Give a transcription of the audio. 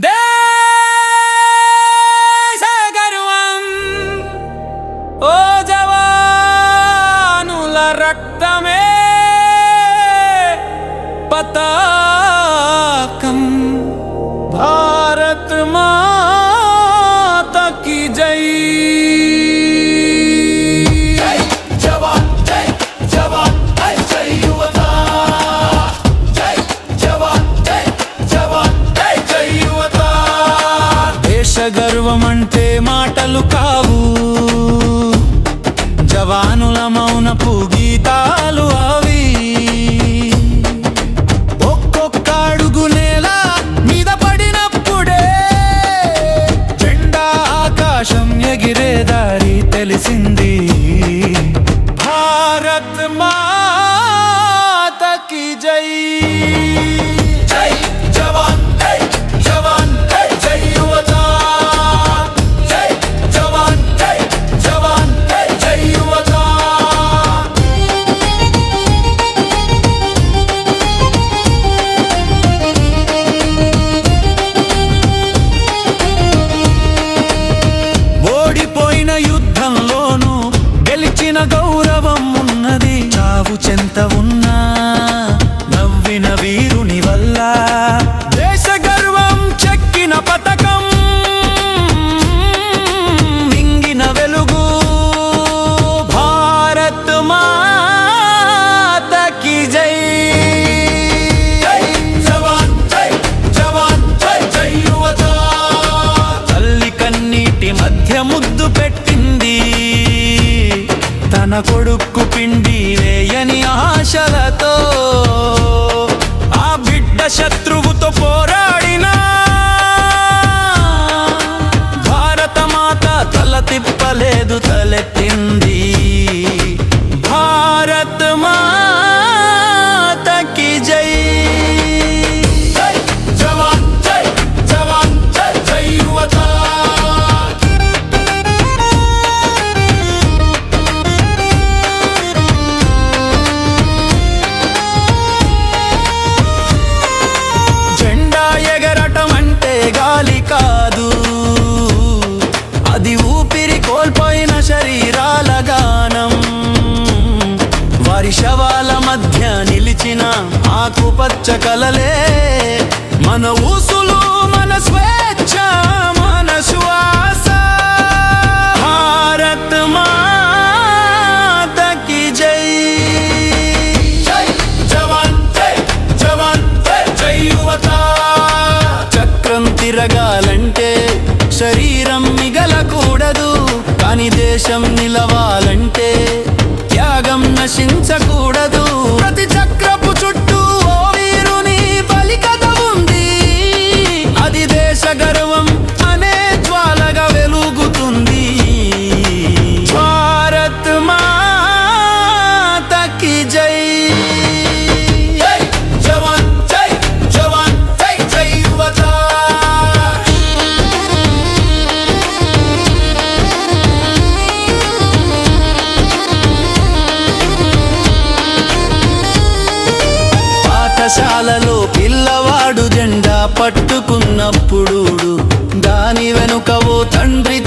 దేశ గర్వం ఓ జవానుల రక్తమే పతాకం భారత్ మాతా కీ జై। గర్వమంటే మాటలు కావు, జవానుల మౌనపు గీతాలు అవి। ఒక్కొక్క అడుగు నేల మీద పడినప్పుడే జెండా ఆకాశం ఎగిరే దారి తెలిసింది। భారత్ మాతా కీ జై। యుద్ధంలోనూ గెలిచిన గౌరవం ఉన్నది, చావు చెంత ఉన్నా నవ్విన వీరుని వల్ల। దేశ గర్వం చెక్కిన పతకం మింగిన వెలుగు, భారత్ మాతా కీ జై। తల్లి కన్నీటి మధ్య ముద్దు పెట్టింది, తన కొడుకు పిండి వేయని ఆశలతో। ఆ బిడ్డ శత్రువుతో పోరాడినా భారత మాత తల తిప్పలేదు, తలెత్తింది। భారత్ మాతా కీ జై। గాలి కాదు, అది ఊపిరి కోల్పోయిన శరీరాల గానం। వారి శవాల మధ్య నిలిచిన ఆకుపచ్చ కలలే మన ఊసులు, మన స్వేచ్ఛ, మన శ్వాస। భారత్ మాతా కీ జై। తిరగాలంటే శరీరం మిగలకూడదు, కానీ దేశం నిలవాలంటే త్యాగం నశించకూడదు। ప్రతి చక్రపు చుట్టూ ఓ వీరుని బలికథ ఉంది, అది దేశ గర్వం అనే జ్వాలగా వెలుగుతుంది। భారత్ మాతా కీ జై। పాఠశాలలో పిల్లవాడు జెండా పట్టుకున్నప్పుడు దాని వెనుక ఓ తండ్రి